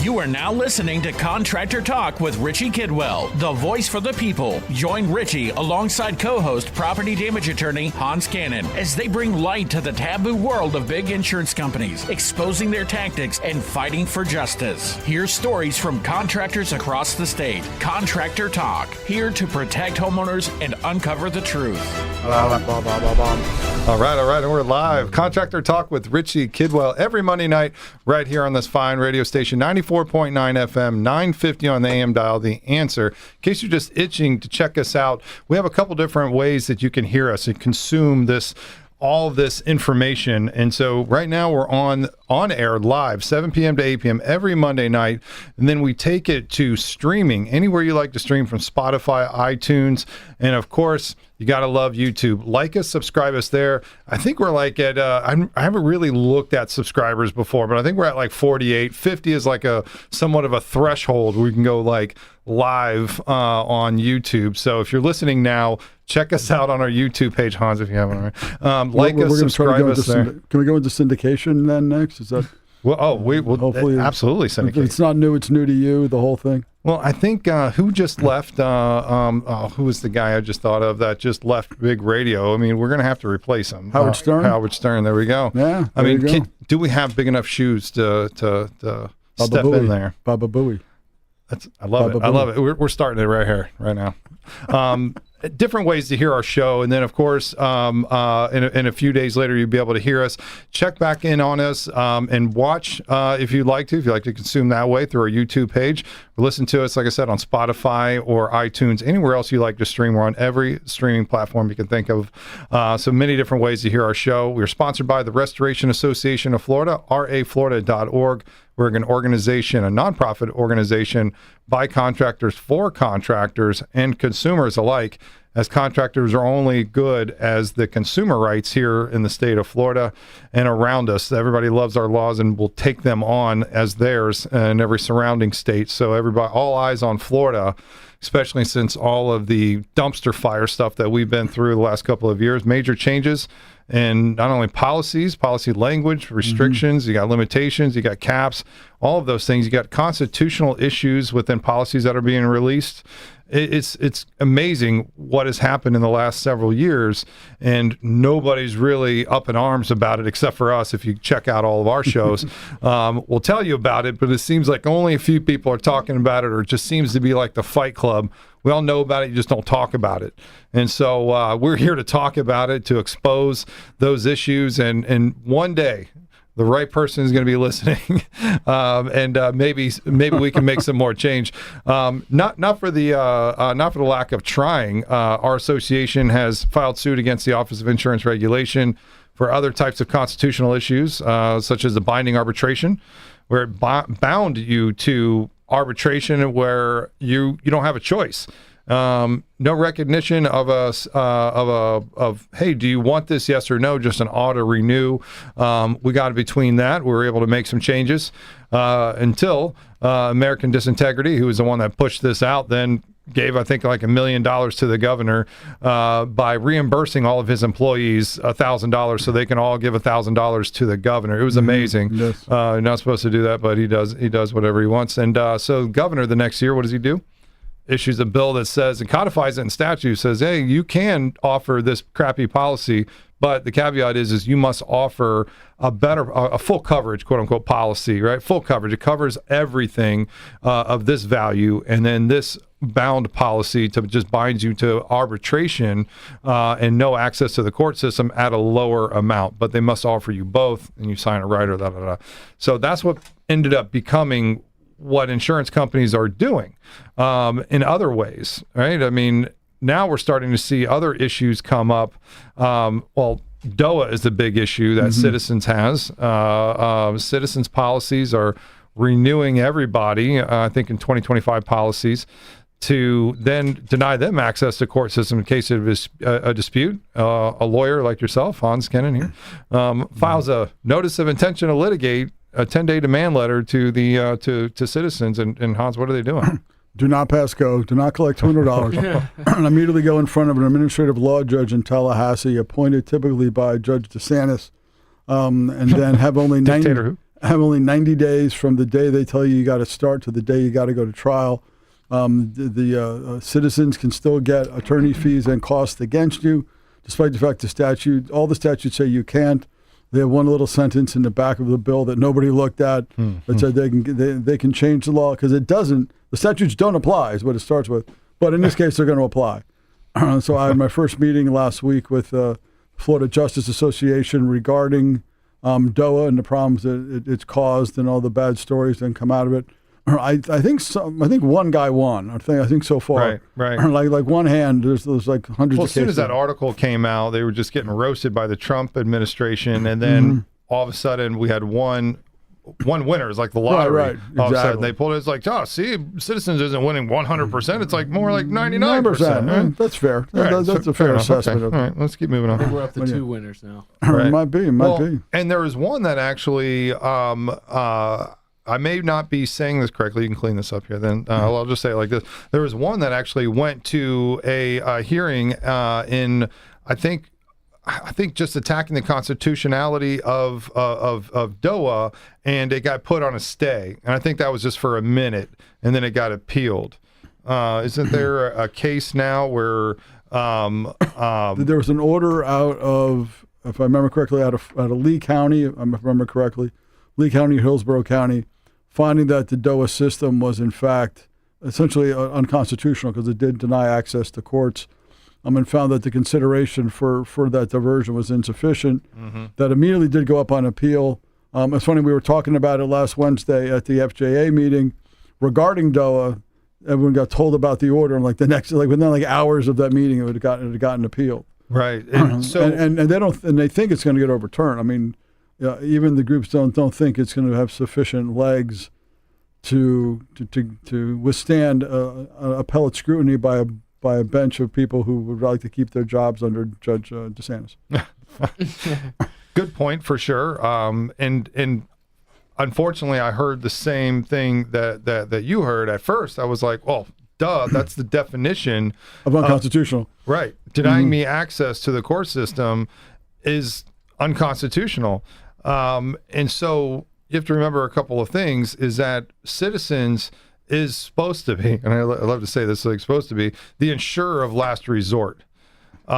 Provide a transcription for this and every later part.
You are now listening to Contractor Talk with Richie Kidwell, the voice for the people. Join Richie alongside co-host property damage attorney Hans Kennon as they bring light to the taboo world of big insurance companies, exposing their tactics and fighting for justice. Hear stories from contractors across the state. Contractor Talk, here to protect homeowners and uncover the truth. All right, and we're live. Contractor Talk with Richie Kidwell every Monday night right here on this fine radio station, 94.9 FM, 950 on the AM dial, The Answer. In case you're just itching to check us out, we have a couple different ways that you can hear us and consume all this information. And so right now we're on air live, 7 p.m. to 8 p.m. every Monday night. And then we take it to streaming anywhere you like to stream, from Spotify, iTunes, and of course, you got to love YouTube. Like us, subscribe us there. I think we're like at, I haven't really looked at subscribers before, but I think we're at like 48. 50 is like somewhat of a threshold where we can go like live on YouTube. So if you're listening now, check us out on our YouTube page, Hans, if you haven't already. Like us, subscribe us there. Can we go into syndication then next? Is that? Well, we will hopefully absolutely syndicate. If it's not new, it's new to you, the whole thing. Well, I think who just left? Who was the guy I just thought of that just left Big Radio? I mean, we're going to have to replace him. Howard Stern. Howard Stern. There we go. Yeah. I mean, do we have big enough shoes to step in there? Baba Booey. I love it. I love it. We're starting it right here, right now. Different ways to hear our show, and then of course in a few days later you'll be able to hear us. Check back in on us and watch if you'd like to consume that way through our YouTube page, or listen to us, like I said, on Spotify or iTunes, anywhere else you like to stream. We're on every streaming platform you can think of. So many different ways to hear our show. We're sponsored by the Restoration Association of Florida, raflorida.org. We're an organization, a nonprofit organization by contractors for contractors and consumers alike, as contractors are only good as the consumer rights here in the state of Florida and around us. Everybody loves our laws and will take them on as theirs in every surrounding state. So everybody, all eyes on Florida, especially since all of the dumpster fire stuff that we've been through the last couple of years. Major changes in not only policy language, restrictions, you got limitations, you got caps, all of those things. You got constitutional issues within policies that are being released. It's amazing what has happened in the last several years, and nobody's really up in arms about it except for us. If you check out all of our shows, we'll tell you about it, but it seems like only a few people are talking about it, or it just seems to be like the Fight Club. We all know about it, you just don't talk about it. And so we're here to talk about it, to expose those issues, and one day the right person is going to be listening, and maybe we can make some more change. Not for the lack of trying. Our association has filed suit against the Office of Insurance Regulation for other types of constitutional issues, such as the binding arbitration, where it bound you to arbitration where you don't have a choice. No recognition of hey, do you want this? Yes or no? Just an auto renew. We got between that. We were able to make some changes until American Disintegrity, who was the one that pushed this out, then gave, I think, like $1 million to the governor by reimbursing all of his employees $1,000, so they can all give $1,000 to the governor. It was amazing. Yes. You're not supposed to do that, but he does whatever he wants. And so the governor the next year, what does he do? Issues a bill that says, and codifies it in statute, says, hey, you can offer this crappy policy, but the caveat is you must offer a full coverage, quote unquote, policy, right? Full coverage. It covers everything of this value, and then this bound policy just binds you to arbitration and no access to the court system at a lower amount, but they must offer you both, and you sign a rider, So that's what ended up becoming what insurance companies are doing in other ways, right? I mean, now we're starting to see other issues come up. Well, DOA is the big issue that Citizens has. Citizens policies are renewing everybody, I think in 2025 policies, to then deny them access to court system in case of a dispute. A lawyer like yourself, Hans Kennon here, files a notice of intention to litigate, a 10-day demand letter to the to Citizens, and Hans, what are they doing? Do not pass go. Do not collect $200. And immediately go in front of an administrative law judge in Tallahassee, appointed typically by Judge DeSantis, and then have only 90. Dictator who? have only 90 days from the day they tell you got to start to the day you got to go to trial. The citizens can still get attorney fees and costs against you, despite the fact all the statutes say you can't. They have one little sentence in the back of the bill that nobody looked at that said they can change the law because it doesn't. The statutes don't apply is what it starts with. But in this case, they're going to apply. So I had my first meeting last week with Florida Justice Association regarding DOA and the problems that it's caused and all the bad stories that come out of it. I think one guy won. I think so far. Right. Like one hand, there's like hundreds of cases. As soon as that article came out, they were just getting roasted by the Trump administration, and then all of a sudden we had one winner. It's like the lottery. Right. All of a sudden Exactly. they pulled it. It's like, see, Citizens isn't winning 100%. It's like more like 99%. Right? That's fair. Right. That's a fair assessment. Okay. All right, let's keep moving on. I think we're up to 2 winners now. Right. Might be. And there was one that actually, I may not be saying this correctly. You can clean this up here. Then I'll just say it like this. There was one that actually went to a hearing in, I think just attacking the constitutionality of DOA, and it got put on a stay. And I think that was just for a minute, and then it got appealed. Isn't there a case now where there was an order out of, if I remember correctly, out of Lee County, if I remember correctly, Lee County, Hillsborough County, finding that the DOA system was in fact essentially unconstitutional because it did deny access to courts, and found that the consideration for that diversion was insufficient. That immediately did go up on appeal. It's funny, we were talking about it last Wednesday at the FJA meeting regarding DOA. Everyone got told about the order, and within hours of that meeting, it had gotten appealed. Right, and they think it's going to get overturned. I mean, even the groups don't think it's going to have sufficient legs to withstand appellate scrutiny by a bench of people who would like to keep their jobs under Judge DeSantis. Good point for sure. And unfortunately, I heard the same thing that you heard at first. I was like, well, duh, that's the definition of unconstitutional. Right. Denying me access to the court system is unconstitutional. And so you have to remember a couple of things, is that Citizens is supposed to be, and I love to say this, like supposed to be, the insurer of last resort. They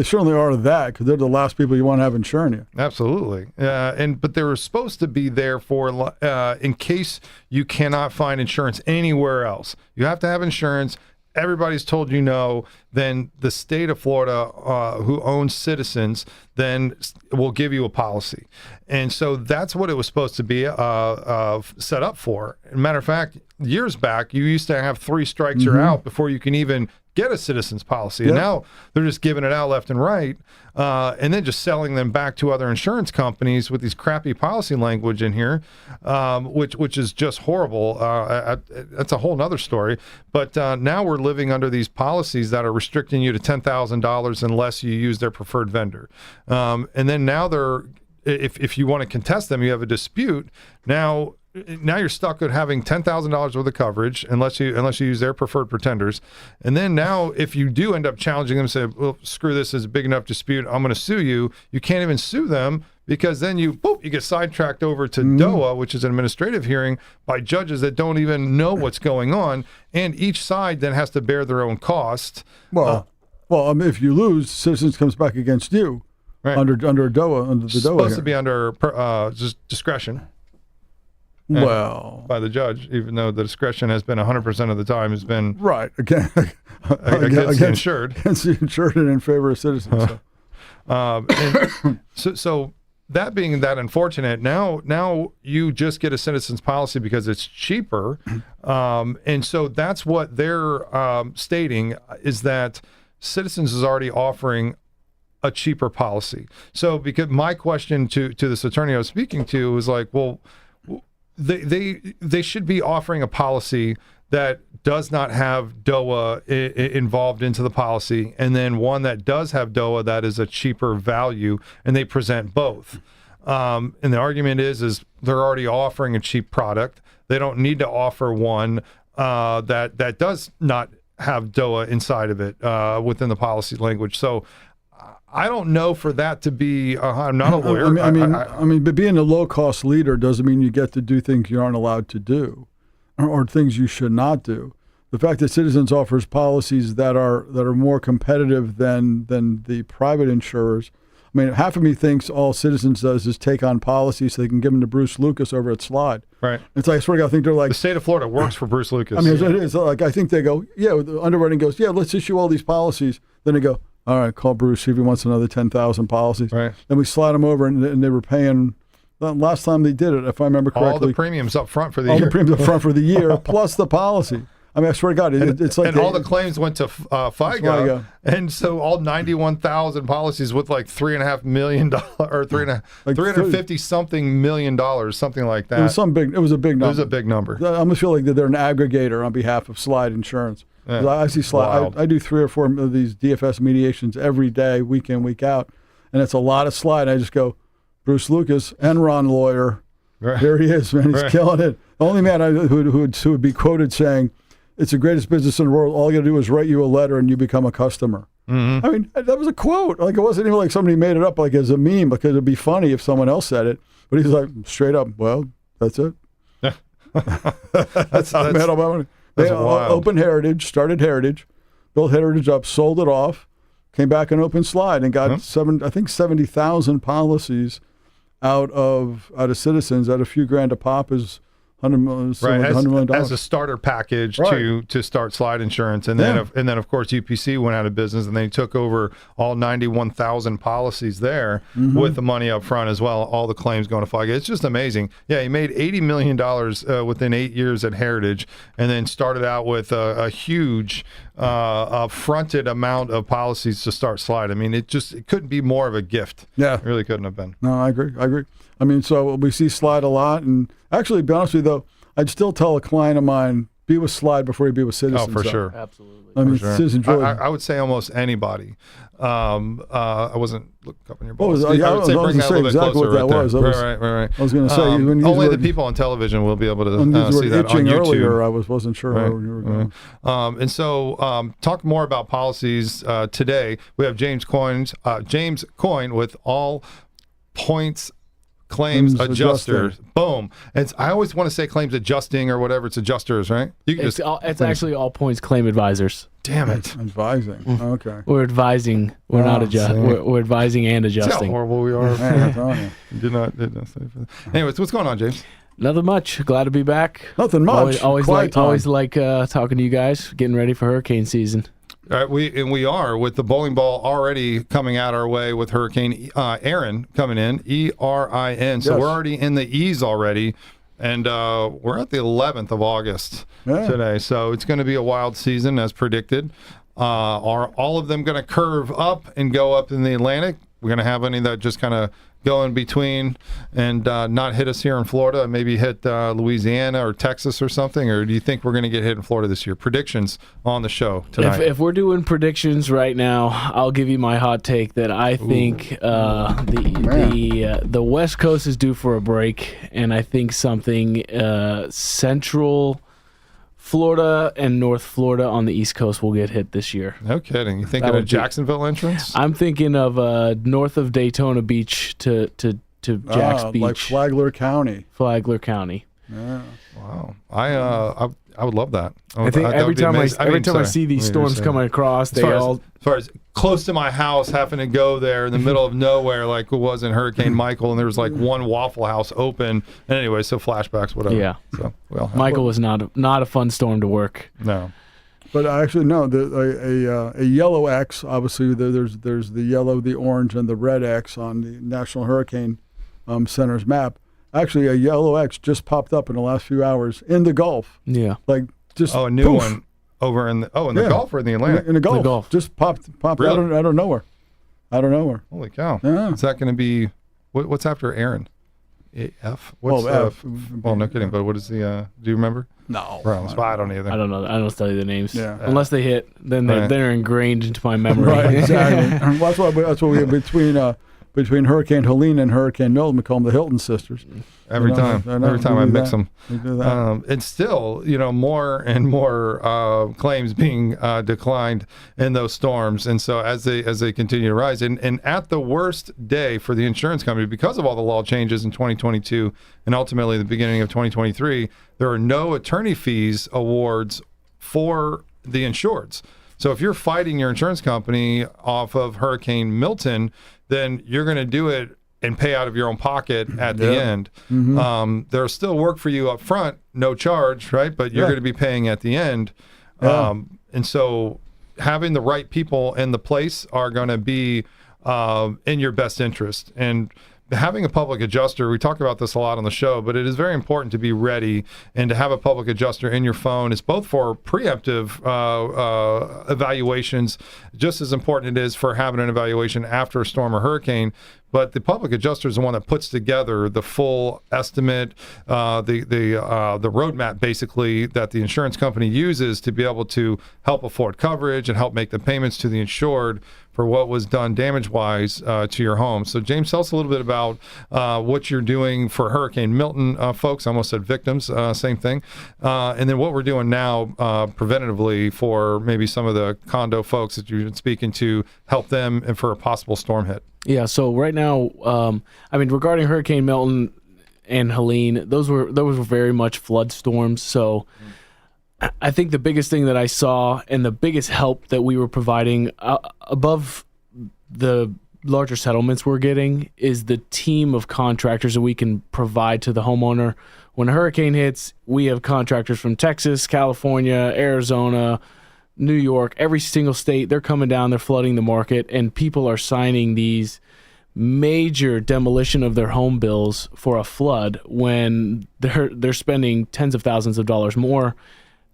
certainly are that, because they're the last people you want to have insuring you. Absolutely. But they were supposed to be there for in case you cannot find insurance anywhere else. You have to have insurance. Everybody's told you no, then the state of Florida, who owns Citizens, then will give you a policy. And so that's what it was supposed to be set up for. As a matter of fact, years back, you used to have 3 strikes you're out before you can even get a Citizens policy. And now they're just giving it out left and right, and then just selling them back to other insurance companies with these crappy policy language in here, which is just horrible. That's a whole nother story. But now we're living under these policies that are restricting you to $10,000 unless you use their preferred vendor. And then now if you want to contest them, you have a dispute. Now you're stuck with having $10,000 worth of coverage unless you use their preferred pretenders. And then now if you do end up challenging them and say, well, screw this, is a big enough dispute, I'm going to sue you. You can't even sue them because then you get sidetracked over to DOA, which is an administrative hearing, by judges that don't even know what's going on. And each side then has to bear their own cost. If you lose, Citizens comes back against you. Right. Under DOA, under the DOA. It's supposed to be under just discretion. Well, by the judge, even though the discretion has been 100% of the time has been against the insured, against the insured and in favor of Citizens. So that being that unfortunate, now you just get a Citizens policy because it's cheaper, and so that's what they're stating, is that Citizens is already offering a cheaper policy. So because my question to this attorney I was speaking to was like, well, they should be offering a policy that does not have DOA involved into the policy, and then one that does have DOA that is a cheaper value, and they present both. And the argument is they're already offering a cheap product. They don't need to offer one that does not have DOA inside of it within the policy language. So I don't know for that to be. I'm not a lawyer. But being a low-cost leader doesn't mean you get to do things you aren't allowed to do, or things you should not do. The fact that Citizens offers policies that are more competitive than the private insurers. I mean, half of me thinks all Citizens does is take on policies so they can give them to Bruce Lucas over at Slide. Right. It's like, I swear to God, I think they're like... The state of Florida works for Bruce Lucas. I mean, it's like, I think they go, the underwriting goes, let's issue all these policies. Then they go, all right, call Bruce, see if he wants another 10,000 policies. Right. Then we slide them over, and they were paying, last time they did it, if I remember correctly... All the premiums up front for the year. All the premiums up front for the year, plus the policy. I mean, I swear to God, it's like... And all the claims went to FIGO, and so all 91,000 policies with like $3.5 million, or $350-something million, something like that. It was a big number. It was a big number. I almost feel like they're an aggregator on behalf of Slide Insurance. Yeah. I see Slide. I do 3 or 4 of these DFS mediations every day, week in, week out, and it's a lot of Slide. I just go, Bruce Lucas, Enron lawyer. Right. There he is, man. He's killing it. The only man who would be quoted saying, "It's the greatest business in the world. All you got to do is write you a letter and you become a customer." Mm-hmm. I mean, that was a quote. Like, it wasn't even like somebody made it up like as a meme, because it'd be funny if someone else said it. But he's like, straight up, well, that's it. That's wild. Opened Heritage, started Heritage, built Heritage up, sold it off, came back and opened Slide, and got 70,000 policies out of Citizens at a few grand a pop is $100 million. As a starter package to start Slide Insurance, and then of course UPC went out of business, and they took over all 91,000 policies there with the money up front as well. All the claims going to FIGO. It's just amazing. Yeah, he made $80 million within 8 years at Heritage, and then started out with a huge fronted amount of policies to start Slide. I mean, it couldn't be more of a gift. Yeah, it really couldn't have been. No, I agree. I mean, so we see Slide a lot, and actually, to be honest with you, though, I'd still tell a client of mine, be with Slide before you be with Citizens. Oh, for sure. Absolutely. I mean, Citizens really... I would say almost anybody. I wasn't looking up in your balls. I was going to say exactly what that was. Right. I was going to say... only the people on television will be able to see that on YouTube. Earlier, I wasn't sure where you were going. And so, talk more about policies today. We have James Coyne with All Points Claims Adjuster. Boom. I always want to say claims adjusting or whatever. It's adjusters, right? It's actually All Points Claim Advisors. Damn it. Advising. Okay. We're advising. We're not adjusting. We're advising and adjusting. See how horrible we are. Man, did not say that. Anyways, what's going on, James? Nothing much. Glad to be back. Nothing much. Always like talking to you guys. Getting ready for hurricane season. All right, we are with the bowling ball already coming out our way with Hurricane Erin coming in, ERIN. So we're already in the E's already, and we're at the 11th of August today. So it's going to be a wild season as predicted. Are all of them going to curve up and go up in the Atlantic? We're going to have any that just kind of go in between and not hit us here in Florida, and maybe hit Louisiana or Texas or something? Or do you think we're going to get hit in Florida this year? Predictions on the show tonight. If we're doing predictions right now, I'll give you my hot take that I think the West Coast is due for a break, and I think something central Florida and North Florida on the East Coast will get hit this year. No kidding. You thinking of Jacksonville entrance? I'm thinking of north of Daytona Beach to Jack's Beach. Like Flagler County. Flagler County. Yeah. Wow. I would love that. I think every time I see these storms coming across, as far as close to my house, having to go there in the middle of nowhere, like it was in Hurricane Michael, and there was like one Waffle House open. And anyway, so flashbacks, whatever. Yeah. So Michael was not a fun storm to work. No. But actually, no. A yellow X. Obviously, there's the yellow, the orange, and the red X on the National Hurricane Center's map. Actually, a yellow X just popped up in the last few hours in the Gulf. Yeah. Like just a new one over in the Gulf or in the Atlantic? In the Gulf. Just popped really? out of nowhere. Holy cow. Yeah. Is that going to be what's after Aaron? F? What's F? Well, no kidding, but what is the do you remember? No. I don't either. I don't know. I don't study the names. Yeah. Unless they hit, then they're ingrained into my memory. Right, exactly. That's what we have between Hurricane Helene and Hurricane Milton. We call them the Hilton sisters. Every time I mix them. We do that. And still, more and more claims being declined in those storms. And so as they continue to rise, and at the worst day for the insurance company, because of all the law changes in 2022 and ultimately the beginning of 2023, there are no attorney fees awards for the insureds. So if you're fighting your insurance company off of Hurricane Milton, then you're going to do it and pay out of your own pocket at the end. There's still work for you up front, no charge, right? But you're going to be paying at the end. And so having the right people in the place are going to be in your best interest. And having a public adjuster, we talk about this a lot on the show, but it is very important to be ready and to have a public adjuster in your phone. It's both for preemptive evaluations, just as important it is for having an evaluation after a storm or hurricane. But the public adjuster is the one that puts together the full estimate, the roadmap, basically, that the insurance company uses to be able to help afford coverage and help make the payments to the insured for what was done damage-wise to your home. So, James, tell us a little bit about what you're doing for Hurricane Milton folks. I almost said victims, same thing. And then what we're doing now preventatively for maybe some of the condo folks that you've been speaking to, help them and for a possible storm hit. Yeah, so right now, regarding Hurricane Milton and Helene, those were very much flood storms. So I think the biggest thing that I saw and the biggest help that we were providing above the larger settlements we're getting is the team of contractors that we can provide to the homeowner. When a hurricane hits, we have contractors from Texas, California, Arizona, New York, every single state. They're coming down, they're flooding the market, and people are signing these major demolition of their home bills for a flood when they're spending tens of thousands of dollars more.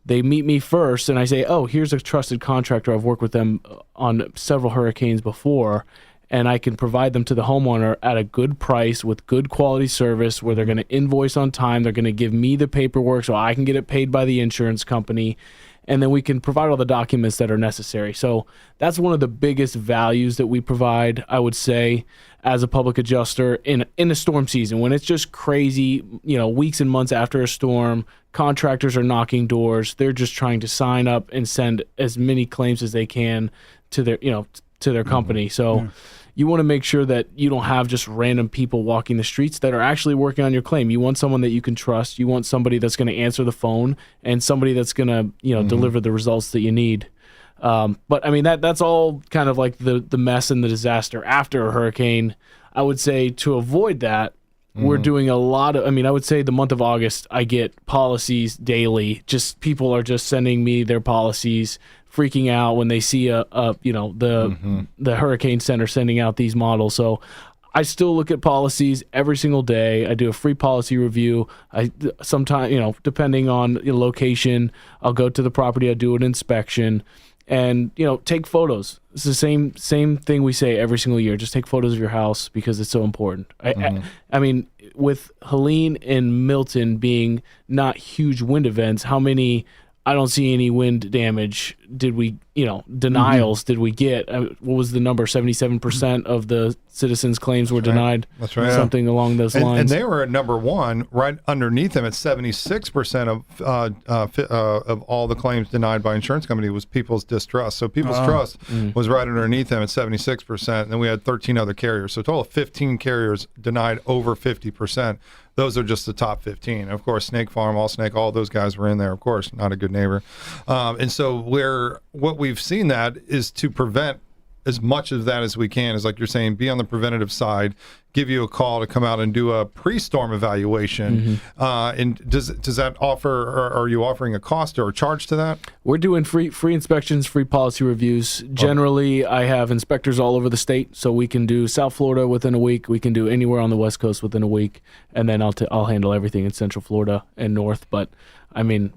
They meet me first, and I say, oh, here's a trusted contractor. I've worked with them on several hurricanes before, and I can provide them to the homeowner at a good price with good quality service where they're going to invoice on time. They're going to give me the paperwork so I can get it paid by the insurance company, and then we can provide all the documents that are necessary. So that's one of the biggest values that we provide, I would say, as a public adjuster in a storm season. When it's just crazy, weeks and months after a storm, contractors are knocking doors. They're just trying to sign up and send as many claims as they can to their company. So you want to make sure that you don't have just random people walking the streets that are actually working on your claim. You want someone that you can trust. You want somebody that's going to answer the phone and somebody that's going to, deliver the results that you need. But I mean, that's all kind of like the mess and the disaster after a hurricane. I would say to avoid that, we're doing a lot of, I would say the month of August, I get policies daily. Just people are just sending me their policies, freaking out when they see the Hurricane Center sending out these models. So I still look at policies every single day. I do a free policy review. I sometimes, depending on location, I'll go to the property, I do an inspection, and take photos. It's the same thing we say every single year. Just take photos of your house because it's so important. I mean, with Helene and Milton being not huge wind events, I don't see any wind damage. Did we, denials did we get? What was the number? 77% of the citizens' claims were denied. That's right. Something along those lines. And they were at number one, right underneath them at 76% of all the claims denied by insurance company was people's distrust. So people's trust was right underneath them at 76%. And then we had 13 other carriers. So a total of 15 carriers denied over 50%. Those are just the top 15. Of course, Snake Farm, Allsnake, all those guys were in there. Of course, not a good neighbor. And so what we've seen that is to prevent as much of that as we can, is like you're saying, be on the preventative side, give you a call to come out and do a pre-storm evaluation. And does that offer, or are you offering a cost or a charge to that? We're doing free inspections, free policy reviews. Generally, I have inspectors all over the state, so we can do South Florida within a week. We can do anywhere on the West Coast within a week, and then I'll handle everything in Central Florida and North. But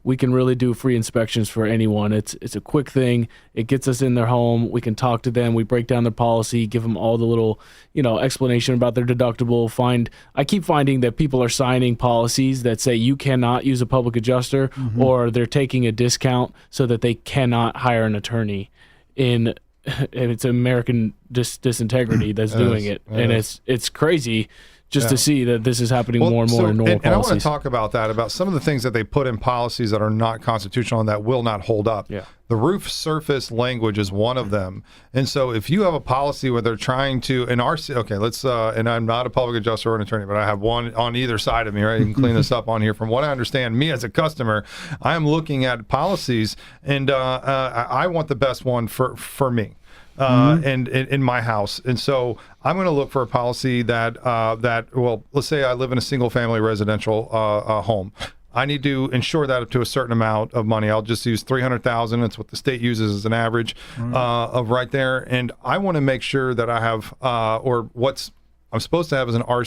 we can really do free inspections for anyone. It's a quick thing. It gets us in their home. We can talk to them. We break down their policy, give them all the little, explanation about their deductible. I keep finding that people are signing policies that say you cannot use a public adjuster, or they're taking a discount so that they cannot hire an attorney in it's American disintegrity that's doing it. And it's crazy just to see that this is happening more and more in normal policies. And I want to talk about that, about some of the things that they put in policies that are not constitutional and that will not hold up. Yeah. The roof surface language is one of them. And so if you have a policy where they're trying to, and I'm not a public adjuster or an attorney, but I have one on either side of me, right? You can clean this up on here. From what I understand, me as a customer, I am looking at policies, and I want the best one for me. And in my house. And so I'm going to look for a policy that let's say I live in a single family residential home. I need to insure that up to a certain amount of money. I'll just use $300,000. It's what the state uses as an average of right there. And I want to make sure that I have, I'm supposed to have as an an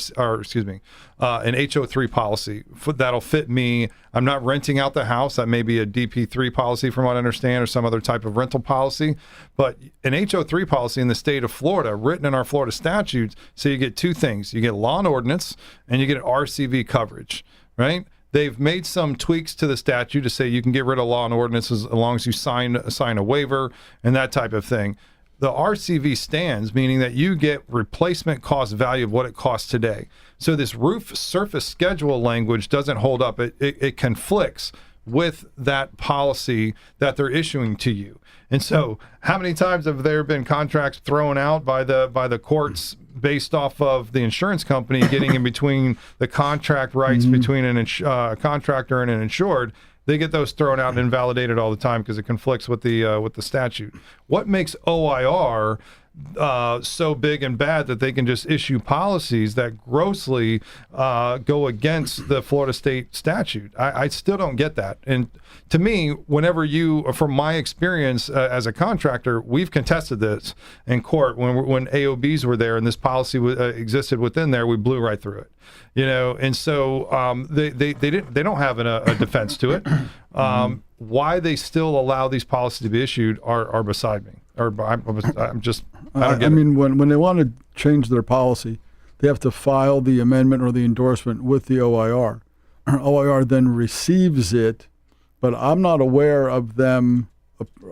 HO3 policy that'll fit me. I'm not renting out the house. That may be a DP3 policy from what I understand, or some other type of rental policy. But an HO3 policy in the state of Florida, written in our Florida statutes, so you get two things. You get law and ordinance, and you get RCV coverage, right? They've made some tweaks to the statute to say you can get rid of law and ordinance as long as you sign a waiver and that type of thing. The RCV stands, meaning that you get replacement cost value of what it costs today. So this roof surface schedule language doesn't hold up. It conflicts with that policy that they're issuing to you. And so how many times have there been contracts thrown out by the courts based off of the insurance company getting in between the contract rights between a contractor and an insured? They get those thrown out and invalidated all the time because it conflicts with the statute. What makes OIR so big and bad that they can just issue policies that grossly go against the Florida state statute? I still don't get that. And to me, whenever from my experience as a contractor, we've contested this in court when AOBs were there and this policy existed within there, we blew right through it. And so they don't have a defense to it. Why they still allow these policies to be issued are beside me. Or I'm just. I mean, when they want to change their policy, they have to file the amendment or the endorsement with the OIR. OIR then receives it, but I'm not aware of them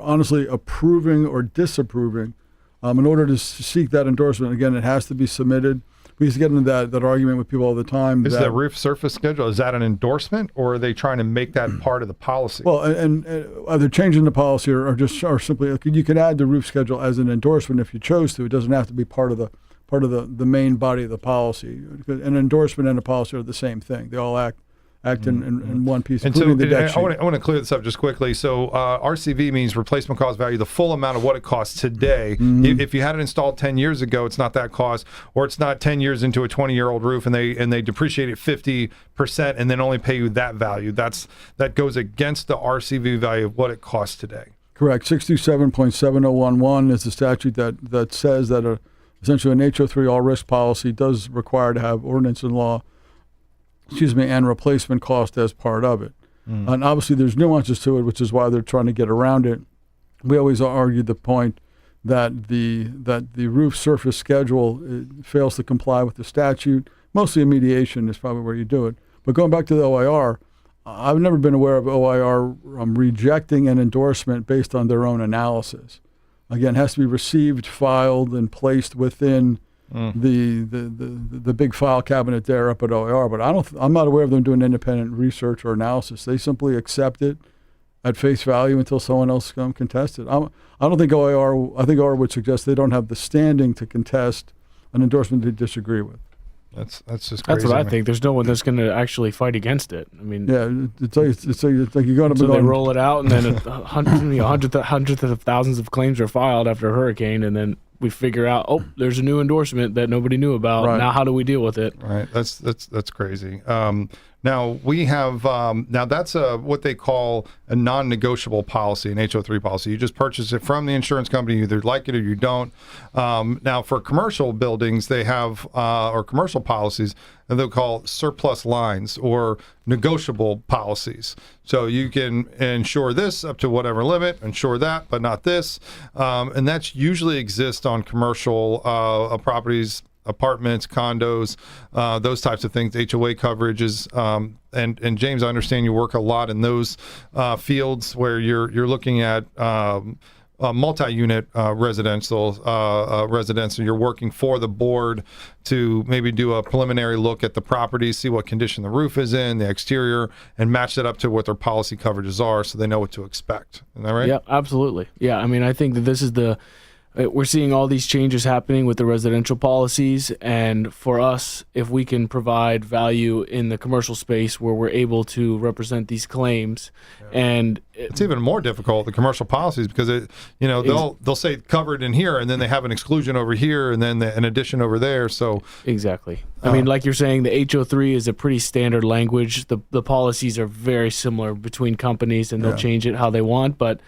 honestly approving or disapproving. In order to seek that endorsement, again, it has to be submitted. We used to get into that argument with people all the time. Is that roof surface schedule, is that an endorsement, or are they trying to make that part of the policy? Well, and either changing the policy or simply, you can add the roof schedule as an endorsement if you chose to. It doesn't have to be part of the main body of the policy. An endorsement and a policy are the same thing. They all act in one piece, including the deck sheet. I want to clear this up just quickly. So RCV means replacement cost value, the full amount of what it costs today. If you had it installed 10 years ago, it's not that cost, or it's not 10 years into a 20-year-old roof and they depreciate it 50% and then only pay you that value. That goes against the RCV value of what it costs today. Correct. 627.7011 is the statute that says that essentially an HO3 all-risk policy does require to have ordinance and law and replacement cost as part of it. And obviously there's nuances to it, which is why they're trying to get around it. We always argued the point that the roof surface schedule fails to comply with the statute. Mostly a mediation is probably where you do it. But going back to the OIR, I've never been aware of OIR rejecting an endorsement based on their own analysis. Again, it has to be received, filed, and placed within the big file cabinet there up at OIR, but I'm not aware of them doing independent research or analysis. They simply accept it at face value until someone else contest it. I don't think OIR. I think OIR would suggest they don't have the standing to contest an endorsement they disagree with. That's just crazy. That's what I think. There's no one that's going to actually fight against it. I mean, yeah, it's like you're going to. So they roll it out, and then hundreds of thousands of claims are filed after a hurricane, and then we figure out, there's a new endorsement that nobody knew about. Right. Now, how do we deal with it? Right. That's crazy. Now we have that's what they call a non-negotiable policy, an HO3 policy. You just purchase it from the insurance company. You either like it or you don't. Now for commercial buildings, they have or commercial policies that they'll call surplus lines or negotiable policies. So you can insure this up to whatever limit, insure that, but not this. And that's usually exists on commercial properties, apartments, condos, those types of things, HOA coverages. And James, I understand you work a lot in those fields where you're looking at multi-unit residence, so you're working for the board to maybe do a preliminary look at the property, see what condition the roof is in, the exterior, and match that up to what their policy coverages are so they know what to expect. Is that right? Yeah, absolutely. Yeah, I mean, I think that this is we're seeing all these changes happening with the residential policies, and for us, if we can provide value in the commercial space where we're able to represent these claims, and it's even more difficult, the commercial policies, because they'll say covered in here, and then they have an exclusion over here, and then an addition over there. So exactly. I mean, like you're saying, the HO3 is a pretty standard language. The policies are very similar between companies, and they'll change it how they want, but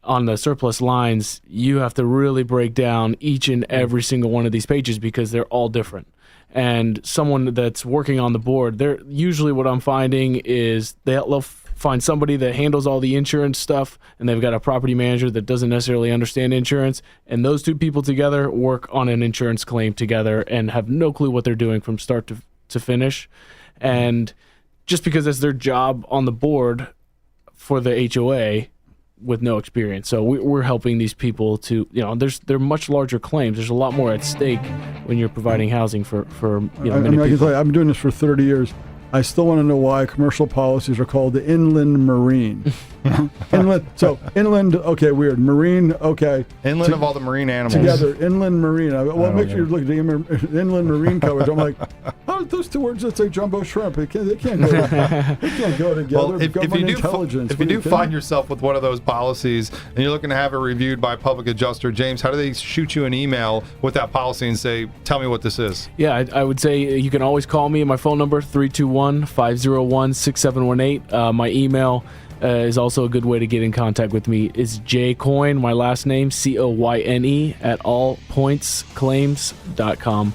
on the surplus lines, you have to really break down each and every single one of these pages because they're all different. And someone that's working on the board, they're usually, what I'm finding is they'll find somebody that handles all the insurance stuff, and they've got a property manager that doesn't necessarily understand insurance, and those two people together work on an insurance claim together and have no clue what they're doing from start to finish. And just because it's their job on the board for the HOA, with no experience. So we're helping these people to, they're much larger claims. There's a lot more at stake when you're providing housing for many I can people. tell you, I've been doing this for 30 years. I still want to know why commercial policies are called the inland marine. Inland, okay, weird. Marine, okay. Inland of all the marine animals. Together, inland marine. Well, make sure you look at the inland marine coverage. I'm like, how are those two words that say jumbo shrimp? They can't go together. Well, if you do find yourself with one of those policies and you're looking to have it reviewed by a public adjuster, James, how do they shoot you an email with that policy and say, tell me what this is? Yeah, I would say you can always call me at my phone number, 321-501-6718. My email is also a good way to get in contact with me. It's J Coyne, my last name, Coyne, at allpointsclaims.com.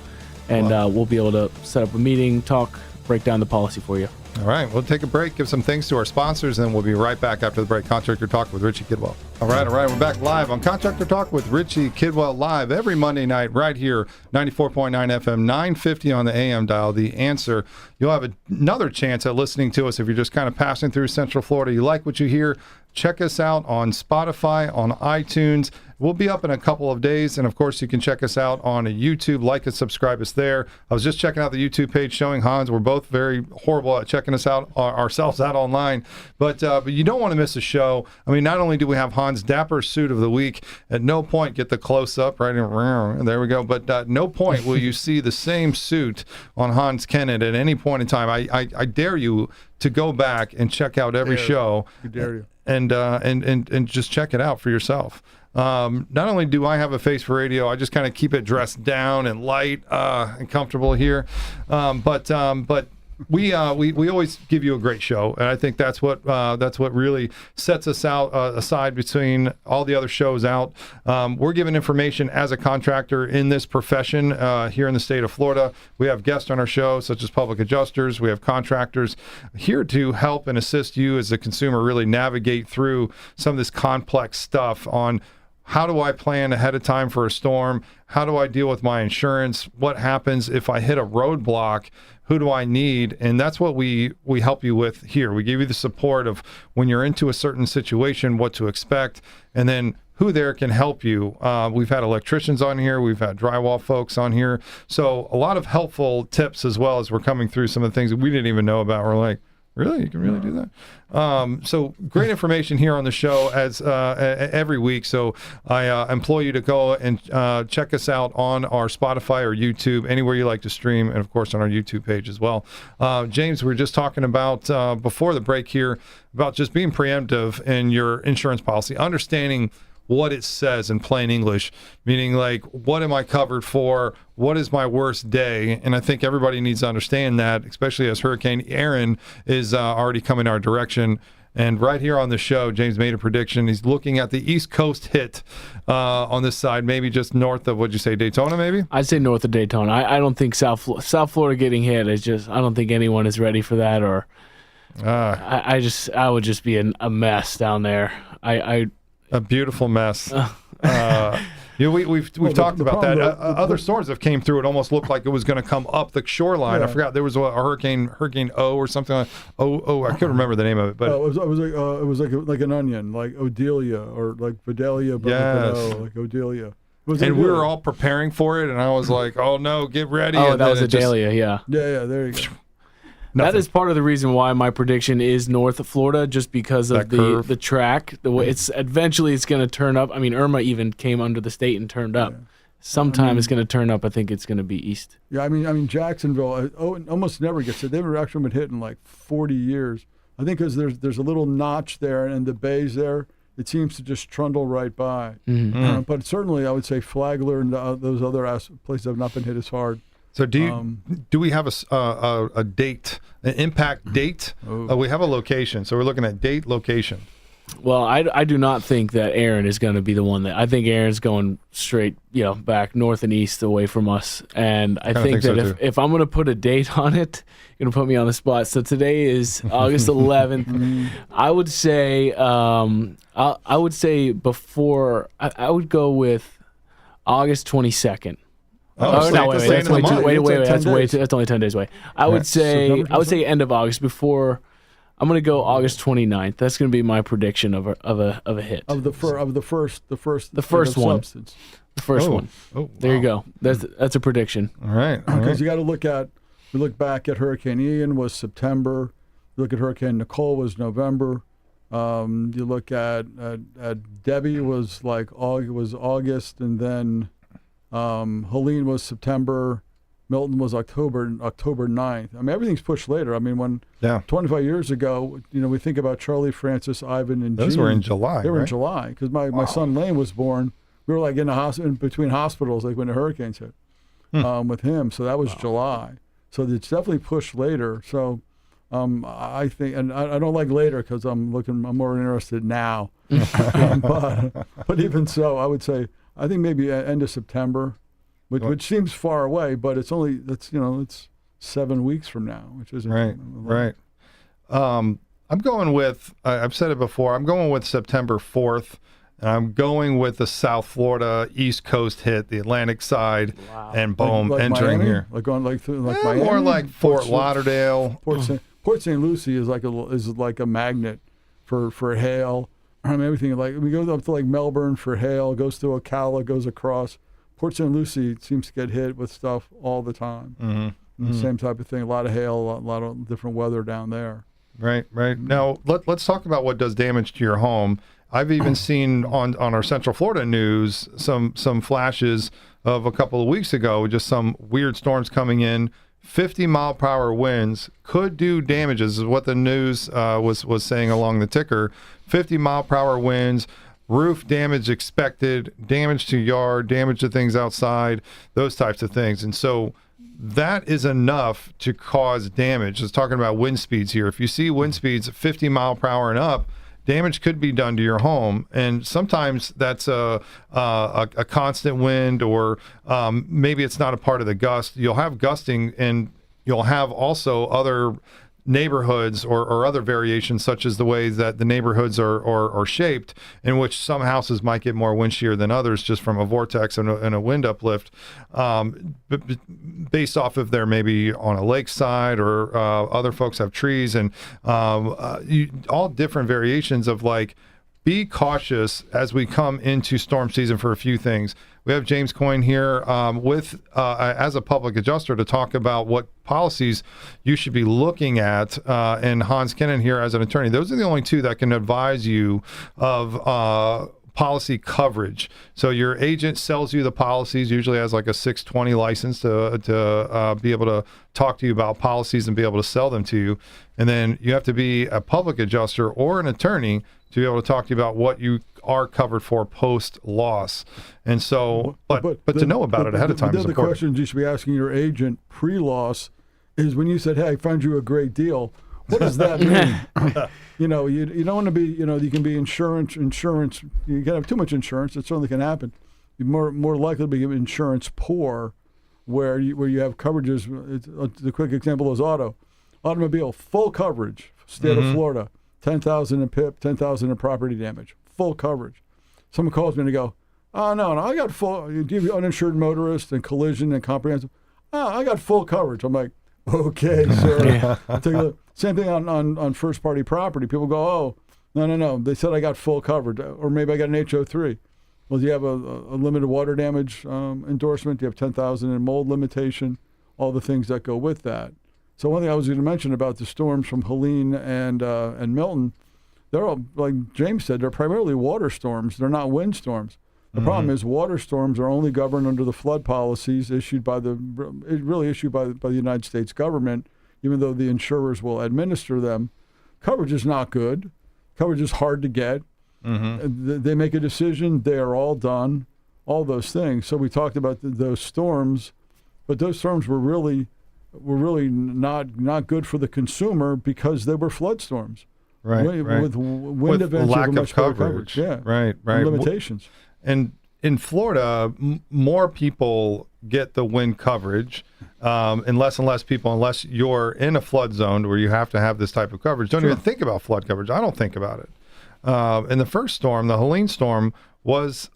And we'll be able to set up a meeting, talk, break down the policy for you. All right, we'll take a break, give some thanks to our sponsors, and we'll be right back after the break. Contractor Talk with Richie Kidwell. All right, we're back live on Contractor Talk with Richie Kidwell, live every Monday night right here, 94.9 FM, 950 on the AM dial. The Answer. You'll have another chance at listening to us if you're just kind of passing through Central Florida. You like what you hear, check us out on Spotify, on iTunes. We'll be up in a couple of days, and of course, you can check us out on YouTube. Like and subscribe us there. I was just checking out the YouTube page showing Hans. We're both very horrible at checking us out ourselves out online, but you don't want to miss a show. I mean, not only do we have Hans' Dapper Suit of the Week, at no point get the close-up, right? There we go. But at no point will you see the same suit on Hans Kennon at any point in time. I dare you to go back and check out every show. I dare you. And just check it out for yourself. Not only do I have a face for radio, I just kind of keep it dressed down and light and comfortable here. But we always give you a great show, and I think that's what really sets us out aside between all the other shows out. We're giving information as a contractor in this profession here in the state of Florida. We have guests on our show, such as public adjusters. We have contractors here to help and assist you as a consumer really navigate through some of this complex stuff on how do I plan ahead of time for a storm? How do I deal with my insurance? What happens if I hit a roadblock? Who do I need? And that's what we help you with here. We give you the support of when you're into a certain situation, what to expect, and then who there can help you. We've had electricians on here. We've had drywall folks on here. So a lot of helpful tips as well as we're coming through some of the things that we didn't even know about. We're like, really? You can really do that? So great information here on the show as every week. So I implore you to go and check us out on our Spotify or YouTube, anywhere you like to stream, and of course on our YouTube page as well. James, we were just talking about before the break here about just being preemptive in your insurance policy, understanding what it says in plain English, meaning like, what am I covered for? What is my worst day? And I think everybody needs to understand that, especially as Hurricane Aaron is already coming our direction. And right here on the show, James made a prediction. He's looking at the East Coast hit on this side, maybe just north of, what'd you say, Daytona, maybe? I'd say north of Daytona. I don't think South Florida getting hit is just, I don't think anyone is ready for that. Or I would just be a mess down there. A beautiful mess. Yeah, we've talked about that. Other storms that came through, it almost looked like it was going to come up the shoreline. I forgot, there was a Hurricane O or something like I couldn't remember the name of it. But it was like an onion, like Odelia or like Vidalia, but like Odelia. And we were all preparing for it, and I was like, "Oh no, get ready!" Oh, and that was Adelia, yeah. Yeah, there you go. That is part of the reason why my prediction is north of Florida, just because of the track. The way it's eventually going to turn up. I mean, Irma even came under the state and turned up. Yeah. Sometime it's going to turn up. I think it's going to be east. Yeah, I mean Jacksonville almost never gets hit. They've actually been hit in like 40 years. I think because there's a little notch there, and the bays there, it seems to just trundle right by. Mm-hmm. But certainly, I would say Flagler and those other places have not been hit as hard. So do we have a date, an impact date? We have a location, so we're looking at date, location. Well, I do not think that Aaron is going to be the one that. I think Aaron's going straight, back north and east away from us. And I think that so if I'm going to put a date on it, you're going to put me on the spot. So today is August 11th. I would say I before I would go with August 22nd. Oh, no! Wait. That's way too. Wait. That's only 10 days away. I would say end of August. Before, I'm going to go August 29th. That's going to be my prediction of a hit. Of the first one. Substance. The first one. Oh, there you go. That's a prediction. All right. Because you got to look back at Hurricane Ian was September. You look at Hurricane Nicole was November. You look at Debbie was August, and then Helene was September, Milton was October 9th. I mean, everything's pushed later. I mean, when 25 years ago, we think about Charlie, Francis, Ivan, and those Jean. were in July. They were in July because my son Lane was born. We were like in between hospitals, like when the hurricanes hit with him. So that was July. So it's definitely pushed later. So I think, and I don't like later because I'm more interested now. But even so, I would say. I think maybe end of September, which seems far away, but it's 7 weeks from now, which isn't right. I'm going with. I've said it before. I'm going with September 4th, and I'm going with the South Florida East Coast hit, the Atlantic side, and boom, like entering Miami? here. Like Miami, more like Fort Lauderdale. Port St. Lucie is like a magnet for hail. I mean, everything, like we go up to like Melbourne for hail, goes to Ocala, goes across. Port St. Lucie seems to get hit with stuff all the time. Mm-hmm. The same type of thing, a lot of hail, a lot of different weather down there. Right. Now, let's talk about what does damage to your home. I've even seen on our Central Florida news some flashes of a couple of weeks ago, just some weird storms coming in. 50-mile-per-hour winds could do damages, is what the news was saying along the ticker. 50-mile-per-hour winds, roof damage expected, damage to yard, damage to things outside, those types of things. And so that is enough to cause damage. It's talking about wind speeds here. If you see wind speeds 50 mile per hour and up, damage could be done to your home, and sometimes that's a constant wind, or maybe it's not a part of the gust. You'll have gusting, and you'll have also other neighborhoods or other variations, such as the way that the neighborhoods are shaped, in which some houses might get more wind shear than others just from a vortex and a wind uplift, based off if they're maybe on a lakeside or other folks have trees, and all different variations of like, be cautious as we come into storm season for a few things. We have James Coyne here as a public adjuster to talk about what policies you should be looking at, and Hans Kennon here as an attorney. Those are the only two that can advise you of policy coverage. So your agent sells you the policies, usually has like a 620 license to be able to talk to you about policies and be able to sell them to you. And then you have to be a public adjuster or an attorney to be able to talk to you about what you are covered for post loss. And so, but to know about it ahead of time is important. The questions you should be asking your agent pre-loss is, when you said, "Hey, I found you a great deal," what does that mean? You don't want to be, you can be insurance. You can have too much insurance. It certainly can happen. You're more likely to be insurance poor, where you have coverages. The quick example is automobile, full coverage, state of Florida, 10,000 in PIP, 10,000 in property damage, full coverage. Someone calls me and they go, Oh, no, I got full. You give uninsured motorist and collision and comprehensive. Oh, I got full coverage. I'm like, okay, sir. Take a look. Same thing on first-party property. People go, oh, no. They said I got full coverage, or maybe I got an HO3. Well, do you have a limited water damage endorsement? Do you have 10,000 in mold limitation? All the things that go with that. So one thing I was going to mention about the storms from Helene and Milton, they're all, like James said, they're primarily water storms. They're not wind storms. The problem is water storms are only governed under the flood policies issued by the United States government, even though the insurers will administer them. Coverage is not good. Coverage is hard to get. They make a decision. They are all done. All those things. So we talked about those storms, but those storms were really not good for the consumer because they were flood storms. Right. With wind events, lack you have of coverage. Yeah. Right. Limitations. And in Florida, more people get the wind coverage, and less people, unless you're in a flood zone where you have to have this type of coverage, don't even think about flood coverage. I don't think about it. In the first storm, the Helene storm, was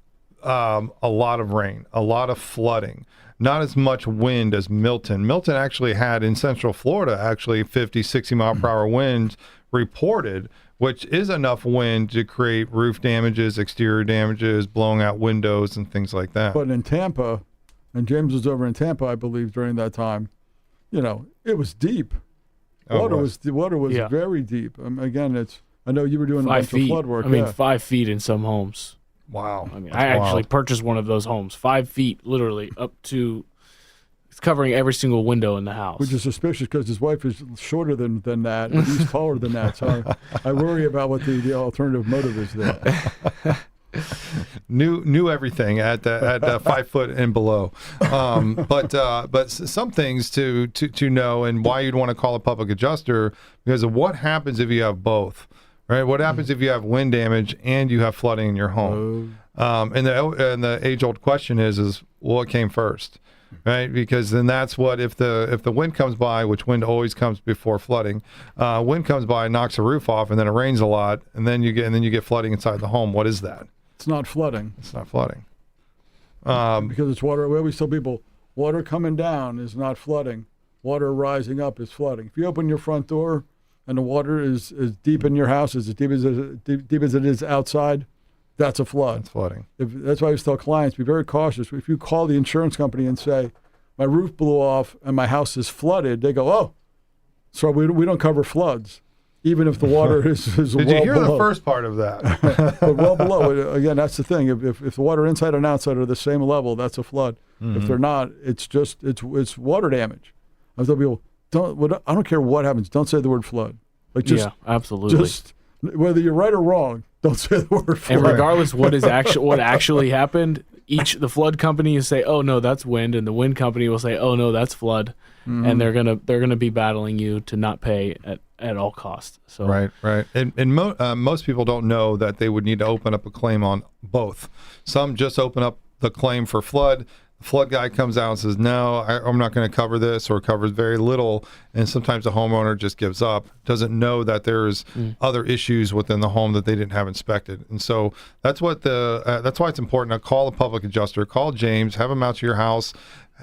a lot of rain, a lot of flooding, not as much wind as Milton. Milton actually had, in Central Florida, 50, 60 mile per hour winds reported, which is enough wind to create roof damages, exterior damages, blowing out windows and things like that. But in Tampa, and James was over in Tampa, I believe, during that time, it was deep. Water was very deep. Again, I know you were doing a bunch of flood work. 5 feet in some homes. Wow. I actually purchased one of those homes, 5 feet, literally, up to, it's covering every single window in the house. Which is suspicious because his wife is shorter than that, and he's taller than that. So I worry about what the alternative motive is there. Knew everything at 5 foot and below, but some things to know, and why you'd want to call a public adjuster, because of what happens if you have both. Right? What happens if you have wind damage and you have flooding in your home? And the age-old question is what came first, right? Because then that's what, if the wind comes by, which wind always comes before flooding, wind comes by and knocks the roof off, and then it rains a lot, and then you get flooding inside the home. What is that? It's not flooding. It's not flooding. Because it's water. We always tell people, water coming down is not flooding. Water rising up is flooding. If you open your front door and the water is deep in your house, as deep as it is outside, that's a flood. That's flooding. That's why I always tell clients, be very cautious. If you call the insurance company and say, my roof blew off and my house is flooded, they go, oh, so we don't cover floods, even if the water is Did well below. Did you hear the first part of that? But well below. Again, that's the thing. If the water inside and outside are the same level, that's a flood. If they're not, it's water damage. I tell people, I don't care what happens. Don't say the word flood. Absolutely. Just whether you're right or wrong, don't say the word flood. And regardless what actually happened, the flood company will say, "Oh no, that's wind," and the wind company will say, "Oh no, that's flood," and they're gonna be battling you to not pay at all costs. So right. And most people don't know that they would need to open up a claim on both. Some just open up the claim for flood. The flood guy comes out and says, no, I'm not going to cover this, or covers very little. And sometimes the homeowner just gives up, doesn't know that there's other issues within the home that they didn't have inspected. And so that's why it's important to call a public adjuster, call James, have him out to your house,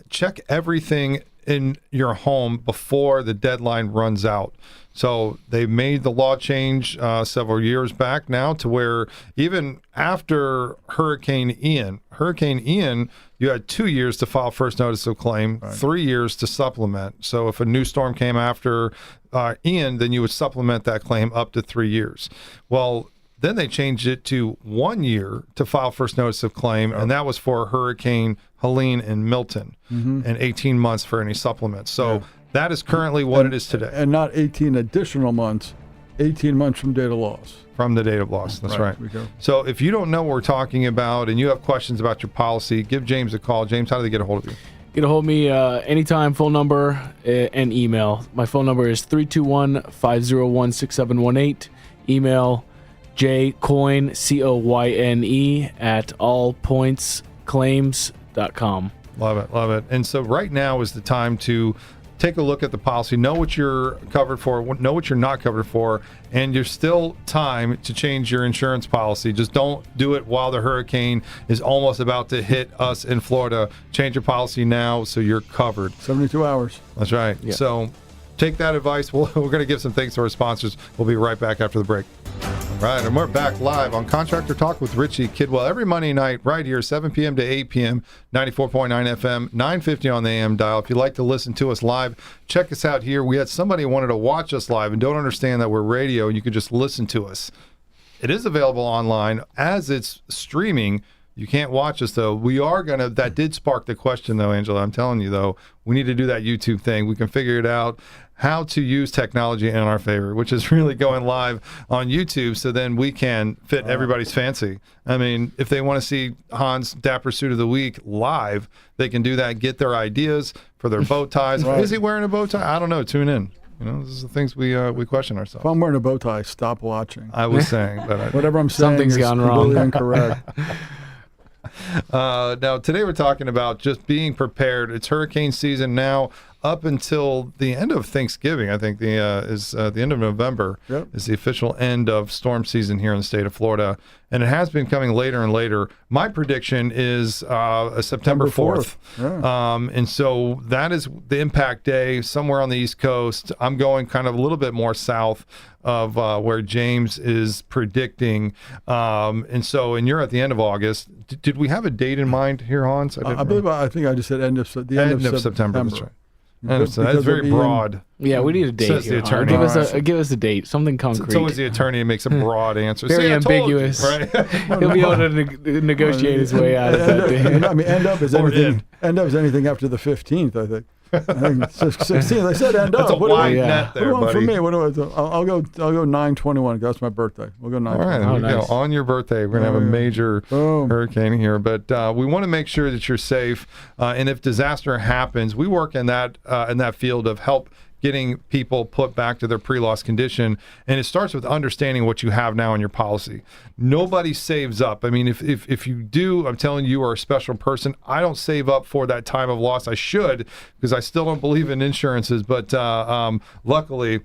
check everything in your home before the deadline runs out. So they made the law change several years back now to where even after Hurricane Ian, you had 2 years to file first notice of claim, 3 years to supplement. So if a new storm came after Ian, then you would supplement that claim up to 3 years. Well, then they changed it to 1 year to file first notice of claim, and that was for Hurricane Helene and Milton, and 18 months for any supplements. So that is currently what it is today. And not 18 additional months, 18 months from date of loss. From the date of loss, that's right. So if you don't know what we're talking about and you have questions about your policy, give James a call. James, how do they get a hold of you? Get a hold of me anytime, phone number and email. My phone number is 321-501-6718. Email jcoyne, COYNE, at allpointsclaims.com. Love it. And so right now is the time to take a look at the policy, know what you're covered for, know what you're not covered for, and there's still time to change your insurance policy. Just don't do it while the hurricane is almost about to hit us in Florida. Change your policy now so you're covered. 72 hours. That's right. Yeah. So take that advice. We're going to give some thanks to our sponsors. We'll be right back after the break. All right, and we're back live on Contractor Talk with Richie Kidwell every Monday night right here, 7 p.m. to 8 p.m., 94.9 FM, 950 on the AM dial. If you'd like to listen to us live, check us out here. We had somebody who wanted to watch us live and don't understand that we're radio and you can just listen to us. It is available online. As it's streaming, you can't watch us, though. We are going to, that did spark the question, though, Angela. I'm telling you, though, we need to do that YouTube thing. We can figure it out, how to use technology in our favor, which is really going live on YouTube, so then we can fit everybody's fancy. I mean, if they want to see Hans' Dapper Suit of the Week live, they can do that, get their ideas for their bow ties. Right. Is he wearing a bow tie? I don't know. Tune in. You know, this is the things we question ourselves. If I'm wearing a bow tie, stop watching. I was saying, but Whatever I'm saying Something's is gone wrong. completely incorrect. Now, today we're talking about just being prepared. It's hurricane season now up until the end of Thanksgiving. I think the end of November is the official end of storm season here in the state of Florida. And it has been coming later and later. My prediction is a September 4th. Yeah. And so that is the impact day somewhere on the East Coast. I'm going kind of a little bit more south of where James is predicting. And you're at the end of August. Did we have a date in mind here, Hans? I think I just said end of September. That's right. That's very broad. Yeah, we need a date. Says here. the attorney. Give us a date, something concrete. It's always the attorney who makes a broad answer. Very See, I told you, ambiguous. right? He'll be able to negotiate his way out of that day. I mean, end up is Or anything. End up is anything after the 15th. I think. I think 16th. I said end That's up. a wide net there, what do you buddy. want for me? I'll go 9/21. That's my birthday. We'll go 9/21. All right, there we go. nice. On your birthday, we're going to have a major hurricane here. But we want to make sure that you're safe. And if disaster happens, we work in that field of help getting people put back to their pre-loss condition. And it starts with understanding what you have now in your policy. Nobody saves up. I mean, if you do, I'm telling you, you are a special person. I don't save up for that time of loss. I should, because I still don't believe in insurances. But luckily,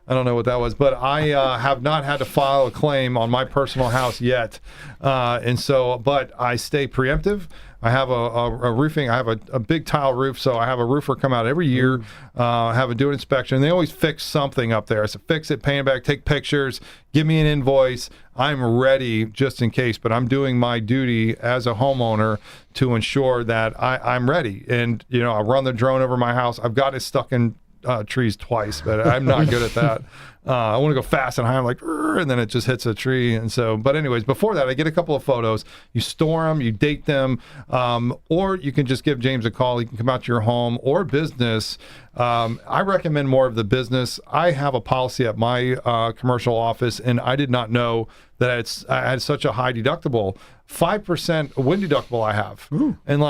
I don't know what that was, but I have not had to file a claim on my personal house yet. But I stay preemptive. I have a roofing. I have a big tile roof, so I have a roofer come out every year, do an inspection. And they always fix something up there. I said, fix it, paint it back, take pictures, give me an invoice. I'm ready just in case, but I'm doing my duty as a homeowner to ensure that I'm ready. And, I run the drone over my house. I've got it stuck in trees twice, but I'm not good at that. I want to go fast and high. I'm like, and then it just hits a tree. And so, but anyways, before that, I get a couple of photos. You store them, you date them, or you can just give James a call. He can come out to your home or business. I recommend more of the business. I have a policy at my commercial office, and I did not know that I had such a high deductible. 5% wind deductible I have. Ooh. And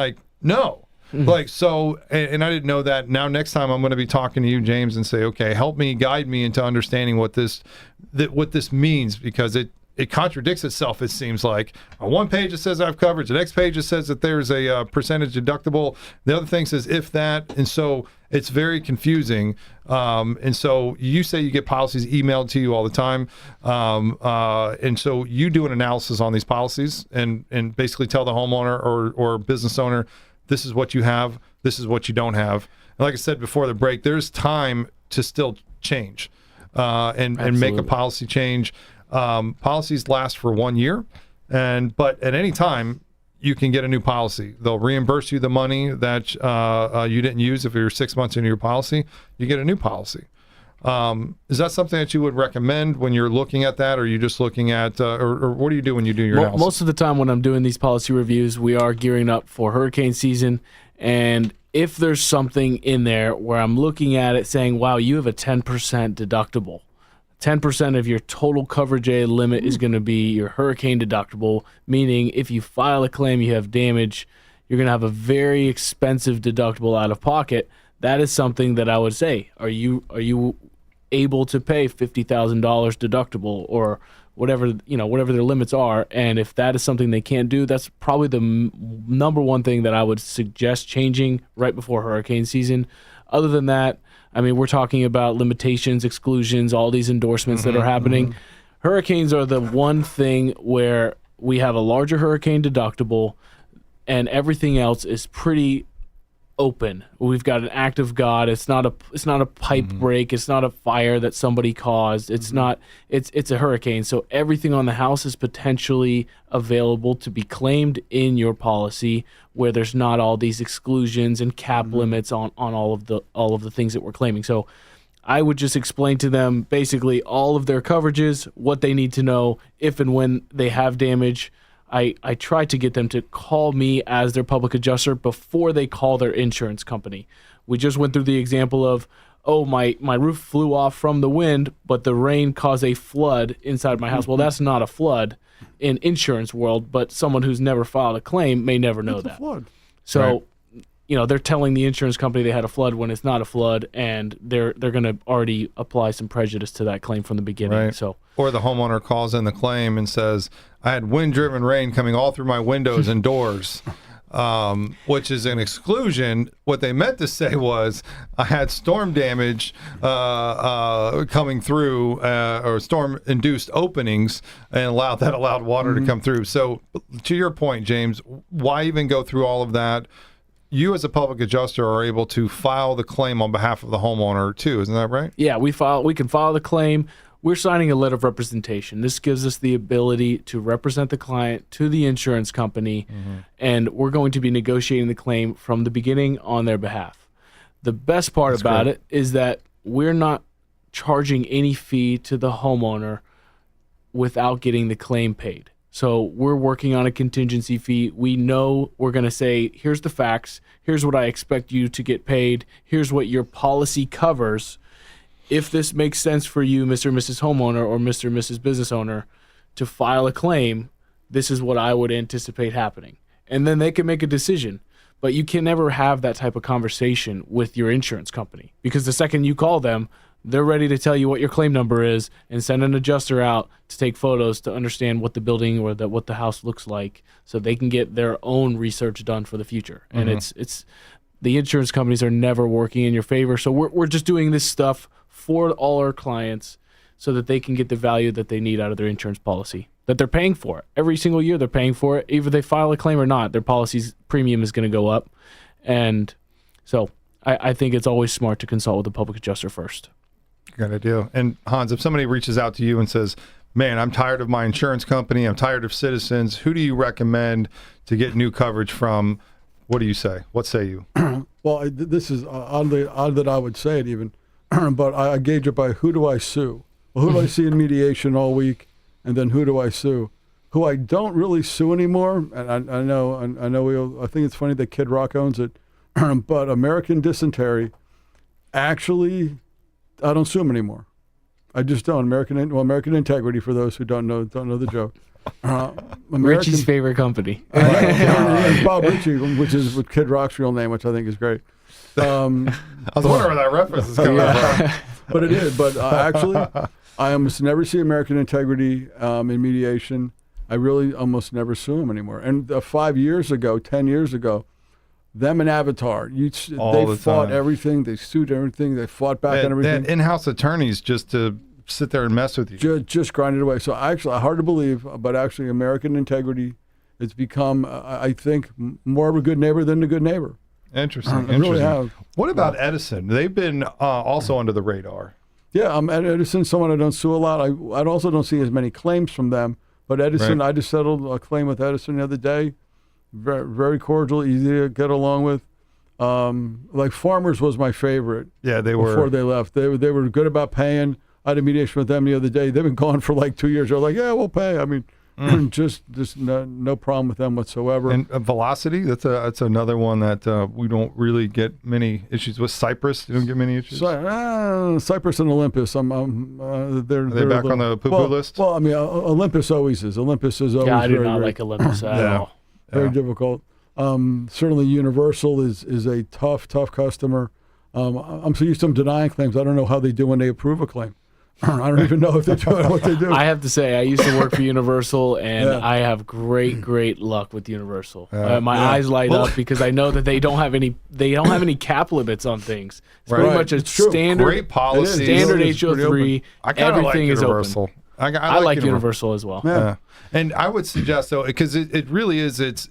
no. Like, so, and I didn't know that. Now, next time I'm going to be talking to you, James, and say, okay, help me, guide me into understanding what this means, because it contradicts itself, it seems like. On one page it says I have coverage. The next page it says that there's a percentage deductible. The other thing says if that. And so it's very confusing. And so you say you get policies emailed to you all the time. And so you do an analysis on these policies and basically tell the homeowner or business owner, this is what you have, this is what you don't have. And like I said before the break, there's time to still change and make a policy change. Policies last for 1 year, but at any time you can get a new policy. They'll reimburse you the money that you didn't use. If you're 6 months into your policy, you get a new policy. Is that something that you would recommend when you're looking at that, or are you just looking at, or what do you do when you do your analysis? Most of the time when I'm doing these policy reviews, we are gearing up for hurricane season, and if there's something in there where I'm looking at it saying, wow, you have a 10% deductible. 10% of your total coverage area limit is going to be your hurricane deductible, meaning if you file a claim, you have damage, you're going to have a very expensive deductible out of pocket. That is something that I would say, are you able to pay $50,000 deductible or whatever their limits are? And if that is something they can't do, that's probably the number one thing that I would suggest changing right before hurricane season. Other than that, I mean, we're talking about limitations, exclusions, all these endorsements that are happening. Hurricanes are the one thing where we have a larger hurricane deductible and everything else is pretty open. We've got an act of God. It's not a pipe break. It's not a fire that somebody caused. It's not. It's a hurricane. So everything on the house is potentially available to be claimed in your policy, where there's not all these exclusions and cap limits on all of the things that we're claiming. So I would just explain to them basically all of their coverages, what they need to know if and when they have damage. I try to get them to call me as their public adjuster before they call their insurance company. We just went through the example of, oh, my roof flew off from the wind, but the rain caused a flood inside my house. Well, that's not a flood in insurance world, but someone who's never filed a claim may never know that. Flood. So, they're telling the insurance company they had a flood when it's not a flood, and they're going to already apply some prejudice to that claim from the beginning. Right. So, or the homeowner calls in the claim and says, I had wind-driven rain coming all through my windows and doors, which is an exclusion. What they meant to say was, I had storm damage coming through, or storm-induced openings, and allowed water to come through. So, to your point, James, why even go through all of that? You as a public adjuster are able to file the claim on behalf of the homeowner too, isn't that right? Yeah, we can file the claim. We're signing a letter of representation. This gives us the ability to represent the client to the insurance company, and we're going to be negotiating the claim from the beginning on their behalf. The best part about it is that we're not charging any fee to the homeowner without getting the claim paid. So we're working on a contingency fee. We know we're going to say, here's the facts. Here's what I expect you to get paid. Here's what your policy covers. If this makes sense for you, Mr. and Mrs. Homeowner or Mr. and Mrs. Business Owner, to file a claim, this is what I would anticipate happening. And then they can make a decision. But you can never have that type of conversation with your insurance company, because the second you call them, they're ready to tell you what your claim number is and send an adjuster out to take photos to understand what the building or what the house looks like, so they can get their own research done for the future. And it's the insurance companies are never working in your favor. So we're just doing this stuff for all our clients so that they can get the value that they need out of their insurance policy, that they're paying for. Every single year they're paying for it. Either they file a claim or not, their policy's premium is going to go up. And so I think it's always smart to consult with the public adjuster first. Good idea. And Hans, if somebody reaches out to you and says, man, I'm tired of my insurance company, I'm tired of Citizens, who do you recommend to get new coverage from? What do you say? What say you? Well, this is odd that I would say it even, but I gauge it by who do I sue? Well, who do I see in mediation all week? And then who do I sue? Who I don't really sue anymore, and I know I think it's funny that Kid Rock owns it, but American Dysentery, actually, I don't sue them anymore. I just don't. American Integrity, for those who don't know the joke. Richie's favorite company. Bob Richie, which is with Kid Rock's real name, which I think is great. I was wondering where that reference is coming from. But it is. But actually, I almost never see American Integrity in mediation. I really almost never sue them anymore. And 5 years ago, 10 years ago, them and Avatar, they fought everything. They sued everything. They fought back on everything. They had in-house attorneys just to sit there and mess with you. Just grind it away. So actually, hard to believe, but actually American Integrity has become, I think, more of a good neighbor than a good neighbor. Interesting. Really have. What about Edison? They've been also under the radar. Yeah, Edison, someone I don't sue a lot. I also don't see as many claims from them. But Edison, I just settled a claim with Edison the other day. Very, very cordial, easy to get along with. Like Farmers was my favorite. Yeah, they were. Before they left. They were good about paying. I had a mediation with them the other day. They've been gone for like 2 years. They're like, yeah, we'll pay. I mean, just no problem with them whatsoever. And Velocity, that's another one that we don't really get many issues with. Cypress, you don't get many issues? Cypress and Olympus, they're back on the poo-poo list? Well, I mean, Olympus always is. Olympus is always I do not like Olympus at all. Very difficult. Certainly Universal is a tough customer. I'm so used to them denying claims. I don't know how they do when they approve a claim. I don't even know if they do what they do. I have to say, I used to work for Universal, and I have great luck with Universal. My eyes light up because I know that they don't have any cap limits on things. It's pretty much a standard great policy, standard HO3. Everything is Universal. open. I like Universal as well. Yeah. And I would suggest, though, because it really is, it's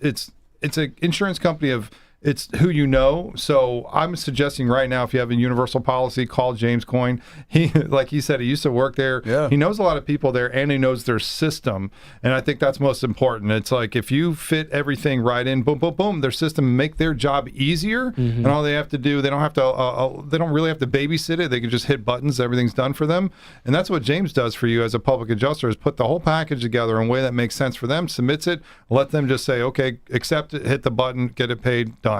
an insurance company of, it's who you know. So I'm suggesting right now, if you have a Universal policy, call James Coyne. He, like he said, he used to work there. Yeah. He knows a lot of people there, and he knows their system. And I think that's most important. It's like if you fit everything right in, boom, boom, boom, their system make their job easier. And all they have to do, they don't have to, they don't really have to babysit it. They can just hit buttons. Everything's done for them. And that's what James does for you as a public adjuster, is put the whole package together in a way that makes sense for them, submits it, let them just say, okay, accept it, hit the button, get it paid, done.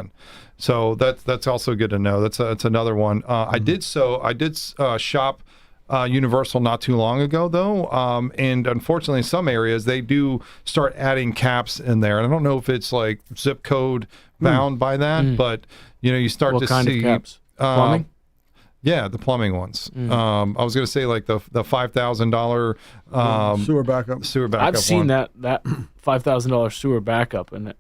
So that's also good to know. That's another one. I did shop Universal not too long ago, though, and unfortunately in some areas they do start adding caps in there, and I don't know if it's like zip code bound by that, but you start what to kind see of caps? Plumbing? Yeah, the plumbing ones. I was going to say like the $5,000 sewer backup. I've seen that $5,000 sewer backup, and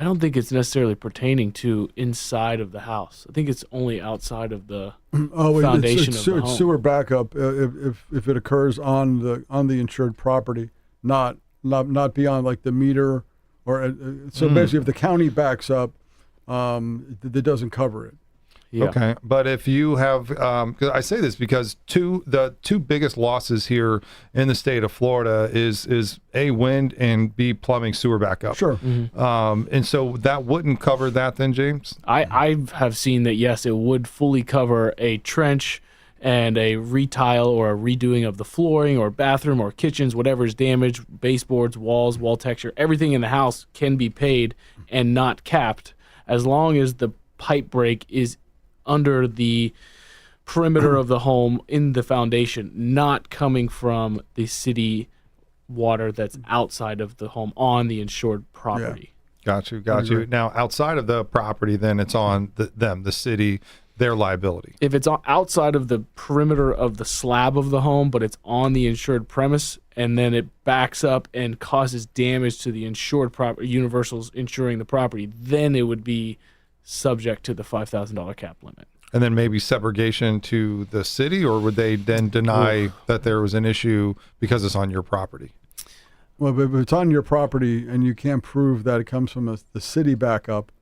I don't think it's necessarily pertaining to inside of the house. I think it's only outside of the foundation of the home. It's sewer backup if it occurs on the insured property, not beyond like the meter or so basically if the county backs up, that doesn't cover it. Yeah. Okay, but if you have, I say this because the two biggest losses here in the state of Florida is A, wind, and B, plumbing sewer backup. Sure. And so that wouldn't cover that then, James? I have seen that, yes, it would fully cover a trench and a retile or a redoing of the flooring or bathroom or kitchens, whatever is damaged, baseboards, walls, wall texture, everything in the house can be paid and not capped as long as the pipe break is under the perimeter of the home in the foundation, not coming from the city water that's outside of the home on the insured property. Yeah. Got you. Now, outside of the property, then it's on the city, their liability. If it's outside of the perimeter of the slab of the home, but it's on the insured premise, and then it backs up and causes damage to the insured property, Universal's insuring the property, then it would be subject to the $5,000 cap limit. And then maybe subrogation to the city, or would they then deny that there was an issue because it's on your property? Well, but if it's on your property and you can't prove that it comes from the city backup,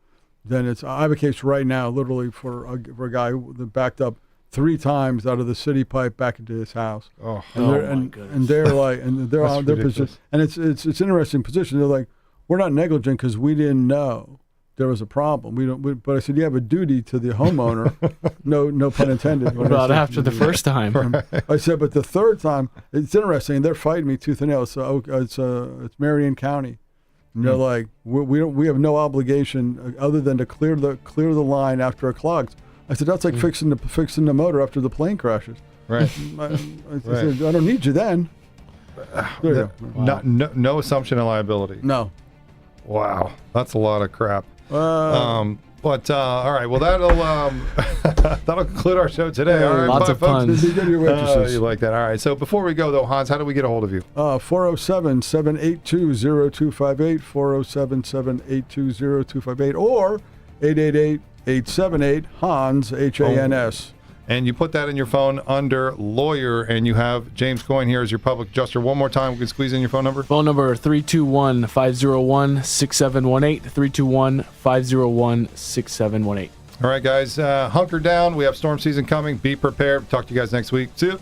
then I have a case right now, literally for a guy that backed up 3 times out of the city pipe back into his house. And they're like, and they're on their position, and it's an interesting position. They're like, we're not negligent because we didn't know there was a problem. But I said, you have a duty to the homeowner. No pun intended. What about after the first time? I said, but the third time, it's interesting. They're fighting me tooth and nail. So it's Marion County, and they're like, we have no obligation other than to clear the line after it clogs. I said, that's like fixing the motor after the plane crashes. Right. I said, I don't need you then. Wow. No assumption of liability. No. Wow, that's a lot of crap. All right. Well, that'll conclude our show today. All right, lots of puns. You like that? All right. So before we go, though, Hans, how do we get a hold of you? 407-782-0258, 407-782-0258, or 888-878-HANS, HANS. And you put that in your phone under lawyer, and you have James Coyne here as your public adjuster. One more time, we can squeeze in your phone number. Phone number 321-501-6718, 321-501-6718. All right, guys, hunker down. We have storm season coming. Be prepared. Talk to you guys next week. See you.